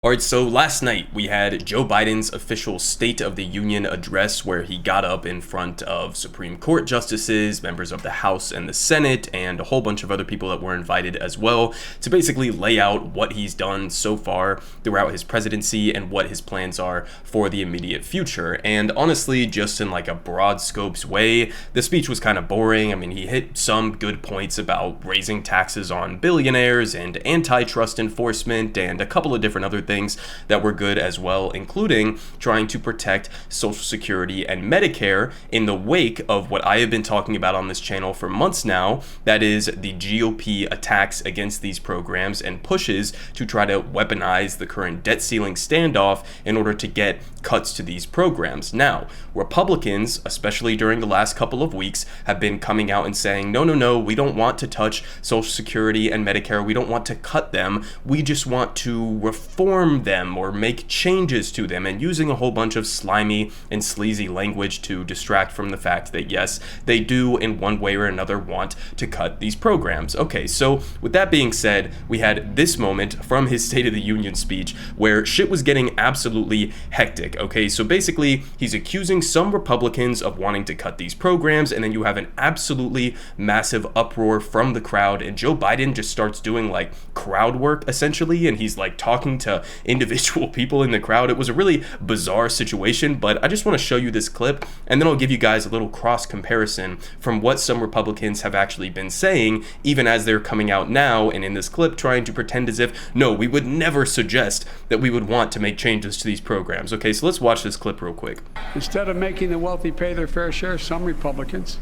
Alright, so last night we had Joe Biden's official State of the Union address where he got up in front of Supreme Court justices, members of the House and the Senate, and a whole bunch of other people that were invited as well to basically lay out what he's done so far throughout his presidency and what his plans are for the immediate future. And honestly, just in like a broad scopes way, the speech was kind of boring. I mean, he hit some good points about raising taxes on billionaires and antitrust enforcement and a couple of different other things that were good as well, including trying to protect Social Security and Medicare in the wake of what I have been talking about on this channel for months now, that is the GOP attacks against these programs and pushes to try to weaponize the current debt ceiling standoff in order to get cuts to these programs. Now, Republicans, especially during the last couple of weeks, have been coming out and saying, no, we don't want to touch Social Security and Medicare. We don't want to cut them. We just want to reform them or make changes to them, and using a whole bunch of slimy and sleazy language to distract from the fact that yes, they do in one way or another want to cut these programs. Okay, so with that being said, we had this moment from his State of the Union speech where shit was getting absolutely hectic. Okay, so basically he's accusing some Republicans of wanting to cut these programs, and then you have an absolutely massive uproar from the crowd, and Joe Biden just starts doing like crowd work essentially, and he's like talking to individual people in the crowd. It was a really bizarre situation, but I just want to show you this clip, and then I'll give you guys a little cross comparison from what some Republicans have actually been saying, even as they're coming out now and in this clip trying to pretend as if, no, we would never suggest that we would want to make changes to these programs. Okay, so let's watch this clip real quick. Instead of making the wealthy pay their fair share, some Republicans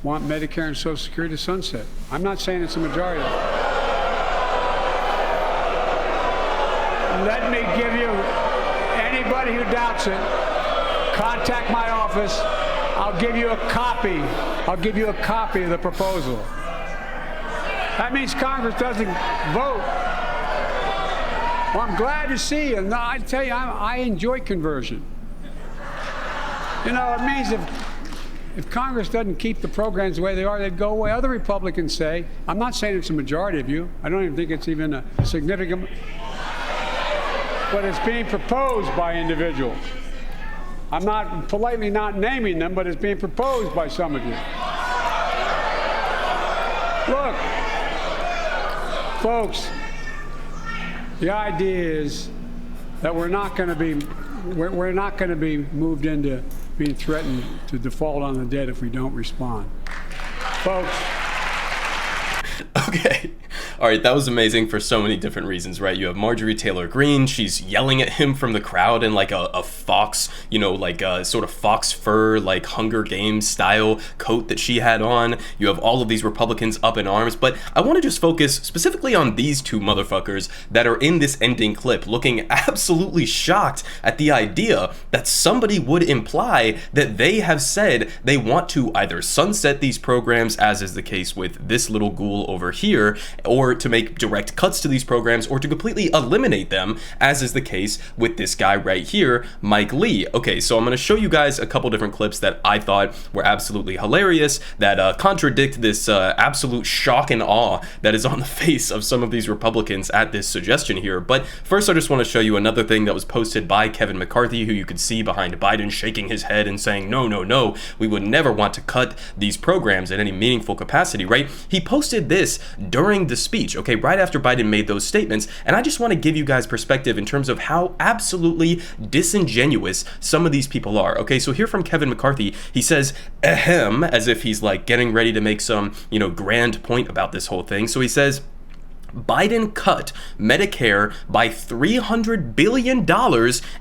want Medicare and Social Security to sunset. I'm not saying it's a majority. Let me give you, anybody who doubts it, contact my office. I'll give you a copy. I'll give you a copy of the proposal. That means Congress doesn't vote. Well, I'm glad to see you. And I tell you, I enjoy conversion. You know, it means if Congress doesn't keep the programs the way they are, they'd go away. Other Republicans say, I'm not saying it's a majority of you. I don't even think it's even a significant, but it's being proposed by individuals. I'm not politely not naming them, but it's being proposed by some of you. Look, folks, the idea is that we're not going to be moved into being threatened to default on the debt if we don't respond. Folks. Okay. All right, that was amazing for so many different reasons, right? You have Marjorie Taylor Greene. She's yelling at him from the crowd in like a fox, you know, like a sort of fox fur, like Hunger Games style coat that she had on. You have all of these Republicans up in arms, but I want to just focus specifically on these two motherfuckers that are in this ending clip looking absolutely shocked at the idea that somebody would imply that they have said they want to either sunset these programs, as is the case with this little ghoul over here, or to make direct cuts to these programs, or to completely eliminate them, as is the case with this guy right here, Mike Lee. Okay, so I'm going to show you guys a couple different clips that I thought were absolutely hilarious, that contradict this absolute shock and awe that is on the face of some of these Republicans at this suggestion here. But first, I just want to show you another thing that was posted by Kevin McCarthy, who you could see behind Biden shaking his head and saying, no, we would never want to cut these programs in any meaningful capacity, right? He posted this during the speech, okay, right after Biden made those statements, and I just want to give you guys perspective in terms of how absolutely disingenuous some of these people are. Okay, so here from Kevin McCarthy, he says, ahem, as if he's like getting ready to make some, you know, grand point about this whole thing. So he says, Biden cut Medicare by $300 billion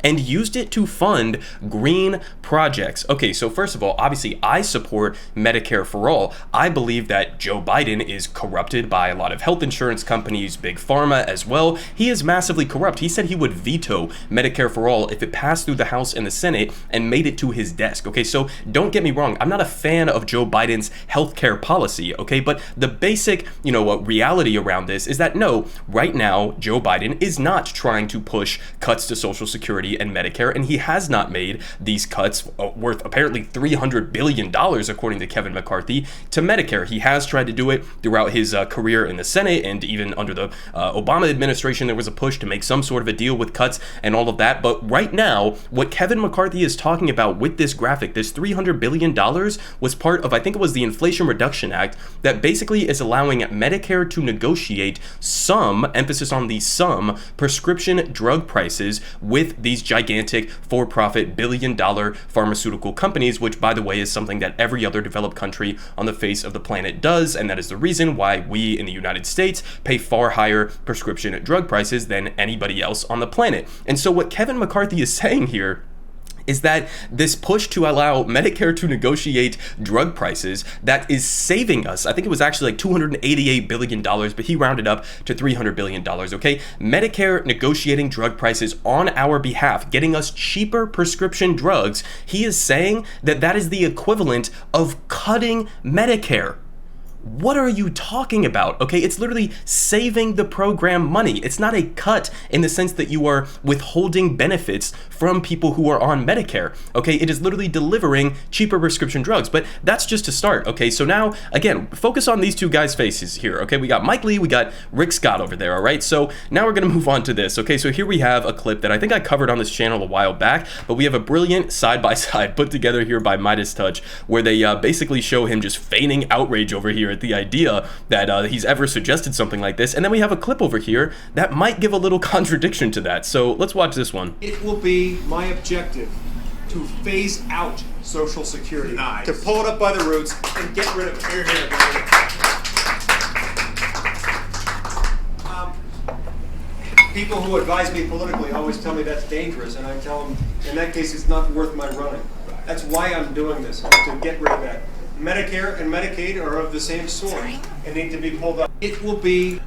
and used it to fund green projects. Okay, so first of all, obviously I support Medicare for all. I believe that Joe Biden is corrupted by a lot of health insurance companies, big pharma as well. He is massively corrupt. He said he would veto Medicare for all if it passed through the House and the Senate and made it to his desk. Okay, so don't get me wrong. I'm not a fan of Joe Biden's healthcare policy, okay, but the basic, you know, reality around this is is that no, right now, Joe Biden is not trying to push cuts to Social Security and Medicare, and he has not made these cuts worth apparently $300 billion, according to Kevin McCarthy, to Medicare. He has tried to do it throughout his career in the Senate, and even under the Obama administration, there was a push to make some sort of a deal with cuts and all of that. But right now, what Kevin McCarthy is talking about with this graphic, this $300 billion was part of, I think it was the Inflation Reduction Act, that basically is allowing Medicare to negotiate some, emphasis on the some, prescription drug prices with these gigantic for-profit billion-dollar pharmaceutical companies, which, by the way, is something that every other developed country on the face of the planet does, and that is the reason why we in the United States pay far higher prescription drug prices than anybody else on the planet. And so what Kevin McCarthy is saying here is that this push to allow Medicare to negotiate drug prices that is saving us, I think it was actually like $288 billion, but he rounded up to $300 billion, okay? Medicare negotiating drug prices on our behalf, getting us cheaper prescription drugs. He is saying that that is the equivalent of cutting Medicare. What are you talking about? Okay, it's literally saving the program money. It's not a cut in the sense that you are withholding benefits from people who are on Medicare. Okay, it is literally delivering cheaper prescription drugs, but that's just to start. Okay, so now, again, focus on these two guys' faces here. Okay, we got Mike Lee, we got Rick Scott over there, all right? So now we're gonna move on to this. Okay, so here we have a clip that I think I covered on this channel a while back, but we have a brilliant side-by-side put together here by Midas Touch, where they basically show him just feigning outrage over here at the idea that he's ever suggested something like this. And then we have a clip over here that might give a little contradiction to that. So let's watch this one. It will be my objective to phase out Social Security, nice. To pull it up by the roots and get rid of it. Here, here, people who advise me politically always tell me that's dangerous, and I tell them, in that case, it's not worth my running. That's why I'm doing this, to get rid of that. Medicare and Medicaid are of the same sort and need to be pulled up. It will be...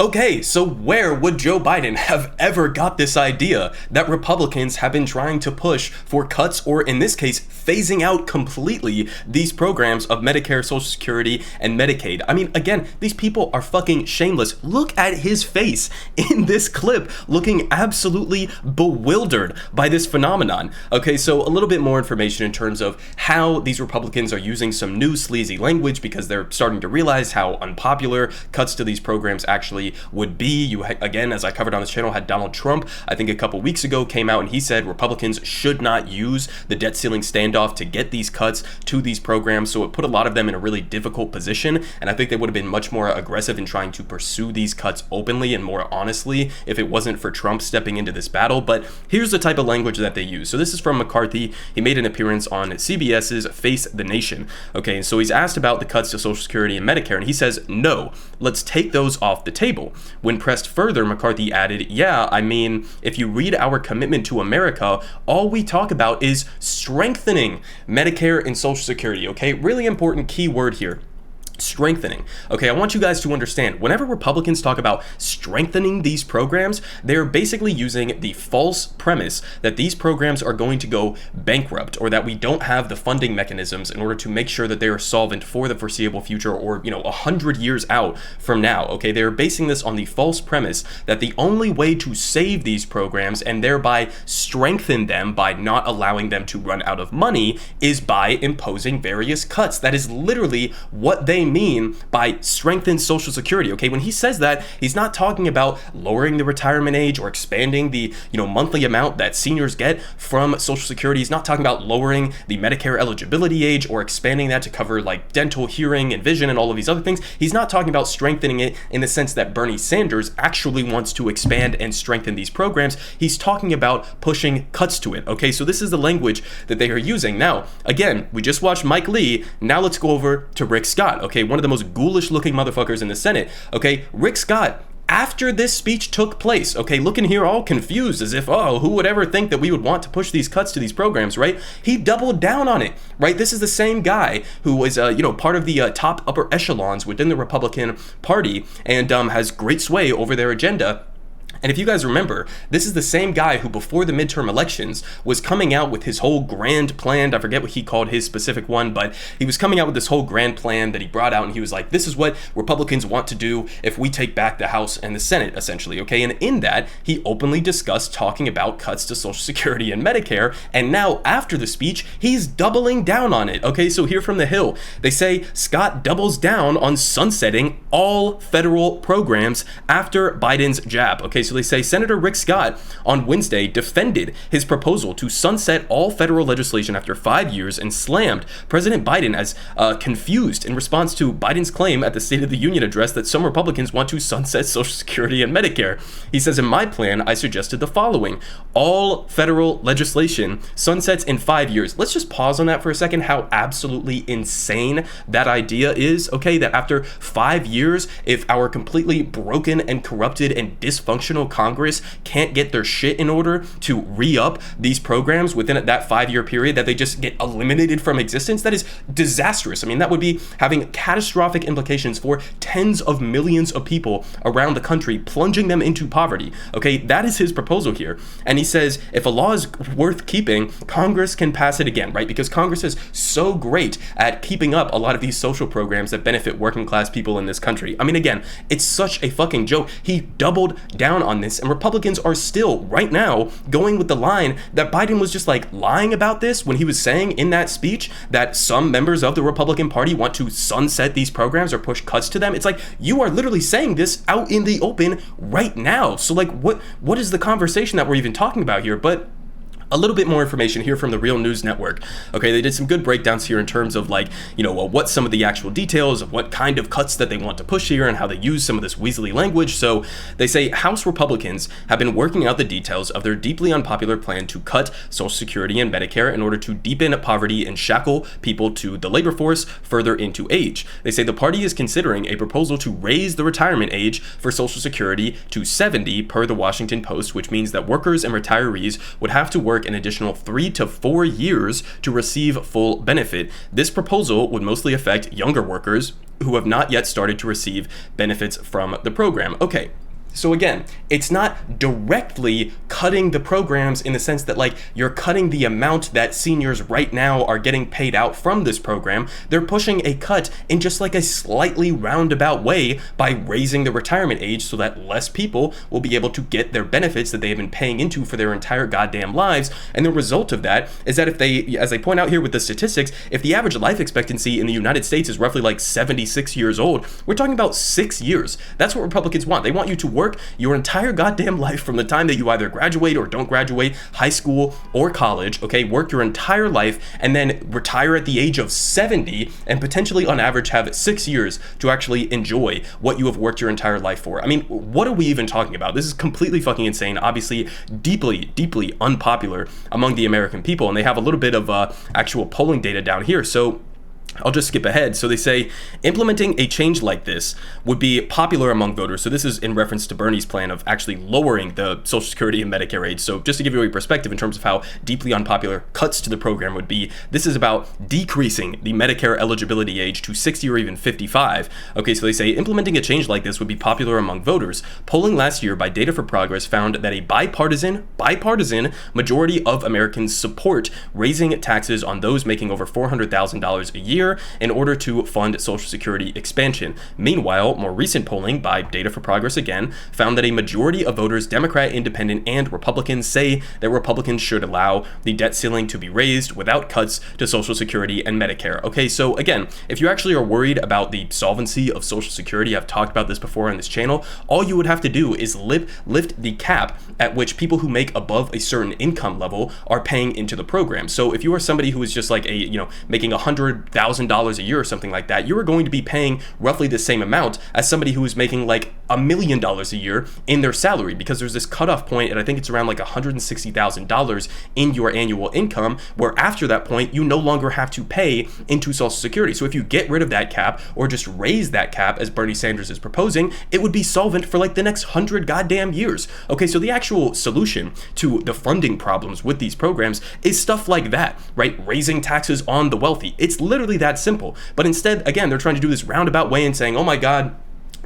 Okay, so where would Joe Biden have ever got this idea that Republicans have been trying to push for cuts, or in this case, phasing out completely these programs of Medicare, Social Security, and Medicaid? I mean, again, these people are fucking shameless. Look at his face in this clip, looking absolutely bewildered by this phenomenon. Okay, so a little bit more information in terms of how these Republicans are using some new sleazy language, because they're starting to realize how unpopular cuts to these programs actually would be. You, again, as I covered on this channel, had Donald Trump, I think a couple weeks ago, came out and he said Republicans should not use the debt ceiling standoff to get these cuts to these programs. So it put a lot of them in a really difficult position, and I think they would have been much more aggressive in trying to pursue these cuts openly and more honestly if it wasn't for Trump stepping into this battle. But here's the type of language that they use. So this is from McCarthy. He made an appearance on CBS's Face the Nation. Okay, and so he's asked about the cuts to Social Security and Medicare, and he says, no, let's take those off the table. When pressed further, McCarthy added, yeah, I mean, if you read our commitment to America, all we talk about is strengthening Medicare and Social Security, okay? Really important key word here. Strengthening. Okay, I want you guys to understand, whenever Republicans talk about strengthening these programs, they're basically using the false premise that these programs are going to go bankrupt, or that we don't have the funding mechanisms in order to make sure that they are solvent for the foreseeable future, or 100 years out from now. Okay, they're basing this on the false premise that the only way to save these programs and thereby strengthen them by not allowing them to run out of money is by imposing various cuts. That is literally what they mean by strengthen Social Security. Okay, when he says that, he's not talking about lowering the retirement age or expanding the monthly amount that seniors get from Social Security. He's not talking about lowering the Medicare eligibility age or expanding that to cover like dental, hearing, and vision and all of these other things. He's not talking about strengthening it in the sense that Bernie Sanders actually wants to expand and strengthen these programs. He's talking about pushing cuts to it. Okay, so this is the language that they are using. Now, again, we just watched Mike Lee. Now let's go over to Rick Scott. Okay, one of the most ghoulish looking motherfuckers in the Senate. Okay, Rick Scott, after this speech took place, okay, looking here all confused as if, oh, who would ever think that we would want to push these cuts to these programs, right? He doubled down on it, right? This is the same guy who was, part of the top upper echelons within the Republican Party and has great sway over their agenda. And if you guys remember, this is the same guy who before the midterm elections was coming out with his whole grand plan. I forget what he called his specific one, but he was coming out with this whole grand plan that he brought out, and he was like, this is what Republicans want to do if we take back the House and the Senate, essentially, okay? And in that, he openly discussed talking about cuts to Social Security and Medicare, and now after the speech, he's doubling down on it, okay? So here from the Hill, they say Scott doubles down on sunsetting all federal programs after Biden's jab, okay? So they say Senator Rick Scott on Wednesday defended his proposal to sunset all federal legislation after 5 years and slammed President Biden as confused in response to Biden's claim at the State of the Union address that some Republicans want to sunset Social Security and Medicare. He says, in my plan, I suggested the following: all federal legislation sunsets in 5 years. Let's just pause on that for a second, how absolutely insane that idea is, okay? That after 5 years, if our completely broken and corrupted and dysfunctional Congress can't get their shit in order to re-up these programs within that 5-year period, that they just get eliminated from existence, that is disastrous. I mean, that would be having catastrophic implications for tens of millions of people around the country, plunging them into poverty, okay? That is his proposal here. And he says, if a law is worth keeping, Congress can pass it again, right? Because Congress is so great at keeping up a lot of these social programs that benefit working class people in this country. I mean, again, it's such a fucking joke. He doubled down on this, and Republicans are still right now going with the line that Biden was just like lying about this when he was saying in that speech that some members of the Republican Party want to sunset these programs or push cuts to them. It's like, you are literally saying this out in the open right now. So like, what is the conversation that we're even talking about here? But a little bit more information here from the Real News Network. Okay, they did some good breakdowns here in terms of like, what some of the actual details of what kind of cuts that they want to push here and how they use some of this weaselly language. So they say House Republicans have been working out the details of their deeply unpopular plan to cut Social Security and Medicare in order to deepen poverty and shackle people to the labor force further into age. They say the party is considering a proposal to raise the retirement age for Social Security to 70 per the Washington Post, which means that workers and retirees would have to work an additional 3 to 4 years to receive full benefit. This proposal would mostly affect younger workers who have not yet started to receive benefits from the program. Okay. So again, it's not directly cutting the programs in the sense that like you're cutting the amount that seniors right now are getting paid out from this program. They're pushing a cut in just like a slightly roundabout way by raising the retirement age so that less people will be able to get their benefits that they have been paying into for their entire goddamn lives. And the result of that is that if they, as I point out here with the statistics, if the average life expectancy in the United States is roughly like 76 years old, we're talking about 6 years. That's what Republicans want. They want you to work your entire goddamn life from the time that you either graduate or don't graduate high school or college, okay? Work your entire life and then retire at the age of 70 and potentially on average have 6 years to actually enjoy what you have worked your entire life for. I mean, what are we even talking about? This is completely fucking insane. Obviously, deeply, deeply unpopular among the American people. And they have a little bit of actual polling data down here. So I'll just skip ahead. So they say implementing a change like this would be popular among voters. So this is in reference to Bernie's plan of actually lowering the Social Security and Medicare age. So just to give you a perspective in terms of how deeply unpopular cuts to the program would be, this is about decreasing the Medicare eligibility age to 60 or even 55. Okay, so they say implementing a change like this would be popular among voters. Polling last year by Data for Progress found that a bipartisan majority of Americans support raising taxes on those making over $400,000 a year in order to fund Social Security expansion. Meanwhile, more recent polling by Data for Progress again found that a majority of voters, Democrat, Independent, and Republicans, say that Republicans should allow the debt ceiling to be raised without cuts to Social Security and Medicare. Okay, so again, if you actually are worried about the solvency of Social Security, I've talked about this before on this channel, all you would have to do is lift the cap at which people who make above a certain income level are paying into the program. So if you are somebody who is just like making $100,000 a year or something like that, you are going to be paying roughly the same amount as somebody who is making like $1 million a year in their salary, because there's this cutoff point, and I think it's around like $160,000 in your annual income, where after that point you no longer have to pay into Social Security. So if you get rid of that cap or just raise that cap as Bernie Sanders is proposing, it would be solvent for like the next 100 goddamn years. Okay, so the actual solution to the funding problems with these programs is stuff like that, right? Raising taxes on the wealthy. It's literally that simple. But instead, again, they're trying to do this roundabout way and saying, oh my God,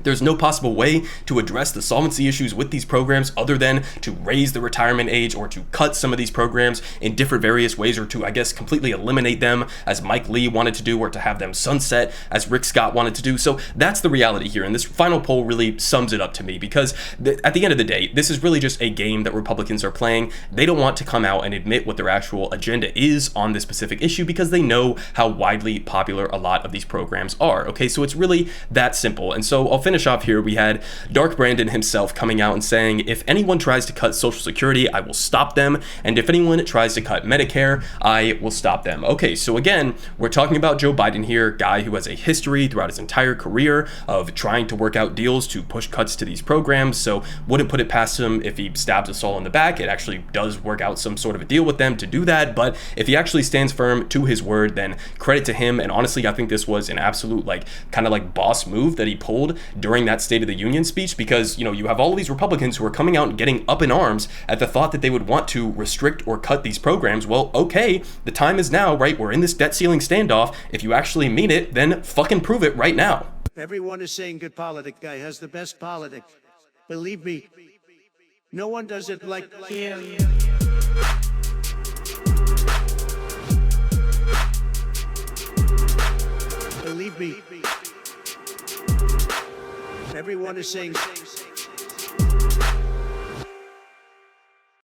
There's no possible way to address the solvency issues with these programs other than to raise the retirement age or to cut some of these programs in different various ways, or to, I guess, completely eliminate them as Mike Lee wanted to do, or to have them sunset as Rick Scott wanted to do. So that's the reality here. And this final poll really sums it up to me, because at the end of the day, this is really just a game that Republicans are playing. They don't want to come out and admit what their actual agenda is on this specific issue, because they know how widely popular a lot of these programs are. Okay, so it's really that simple. And so I'll finish off here. We had Dark Brandon himself coming out and saying, if anyone tries to cut Social Security, I will stop them. And if anyone tries to cut Medicare, I will stop them. Okay, so again, we're talking about Joe Biden here, guy who has a history throughout his entire career of trying to work out deals to push cuts to these programs. So wouldn't put it past him if he stabs us all in the back. It actually does work out some sort of a deal with them to do that. But if he actually stands firm to his word, then credit to him. And honestly, I think this was an absolute kind of boss move that he pulled during that State of the Union speech, because you have all of these Republicans who are coming out and getting up in arms at the thought that they would want to restrict or cut these programs. Well, okay, the time is now, right? We're in this debt ceiling standoff. If you actually mean it, then fucking prove it right now. Everyone is saying good politic guy has the best politic. Believe me, no one does it like him. Believe me. Everyone is saying